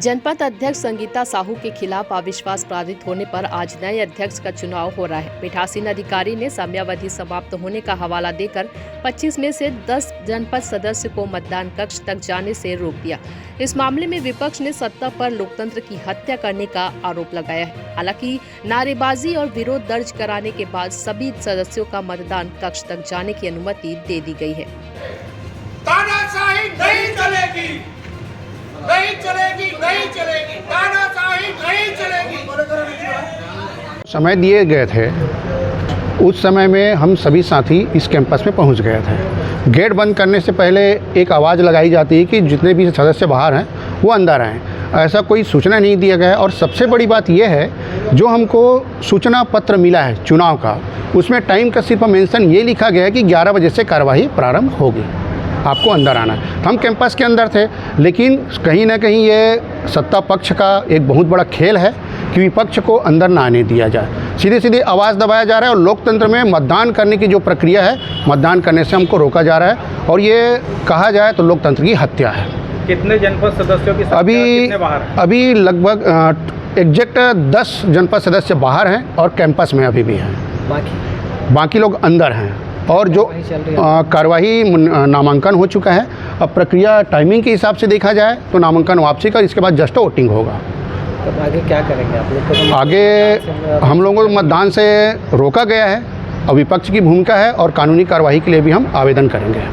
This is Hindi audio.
जनपद अध्यक्ष संगीता साहू के खिलाफ अविश्वास पारित होने पर आज नए अध्यक्ष का चुनाव हो रहा है। पीठासीन अधिकारी ने समयावधि समाप्त होने का हवाला देकर 25 में से 10 जनपद सदस्य को मतदान कक्ष तक जाने से रोक दिया। इस मामले में विपक्ष ने सत्ता पर लोकतंत्र की हत्या करने का आरोप लगाया है। हालांकि नारेबाजी और विरोध दर्ज कराने के बाद सभी सदस्यों का मतदान कक्ष तक जाने की अनुमति दे दी गई है। तानाशाही नहीं चलेगी, नहीं चलेगी, नहीं चलेगी, तानाशाही नहीं चलेगी। समय दिए गए थे, उस समय में हम सभी साथी इस कैंपस में पहुंच गए थे। गेट बंद करने से पहले एक आवाज़ लगाई जाती है कि जितने भी सदस्य बाहर हैं वो अंदर आएँ। ऐसा कोई सूचना नहीं दिया गया है। और सबसे बड़ी बात यह है, जो हमको सूचना पत्र मिला है चुनाव का, उसमें टाइम का सिर्फ मेंशन ये लिखा गया है कि 11 बजे से कार्यवाही प्रारंभ होगी, आपको अंदर आना है। हम कैंपस के अंदर थे, लेकिन कहीं ना कहीं ये सत्ता पक्ष का एक बहुत बड़ा खेल है कि विपक्ष को अंदर ना आने दिया जाए। सीधे सीधे आवाज़ दबाया जा रहा है और लोकतंत्र में मतदान करने की जो प्रक्रिया है, मतदान करने से हमको रोका जा रहा है और ये कहा जाए तो लोकतंत्र की हत्या है। कितने जनपद सदस्यों की संख्या, कितने बाहर हैं? अभी लगभग एग्जैक्ट 10 जनपद सदस्य बाहर हैं और कैंपस में अभी भी हैं, बाकी लोग अंदर हैं। और जो कार्यवाही नामांकन हो चुका है, अब प्रक्रिया टाइमिंग के हिसाब से देखा जाए तो नामांकन वापसी का, इसके बाद जस्ट वोटिंग होगा। तो आगे क्या करेंगे आप लोग? आगे हम लोगों को मतदान से रोका गया है और विपक्ष की भूमिका है और कानूनी कार्रवाई के लिए भी हम आवेदन करेंगे।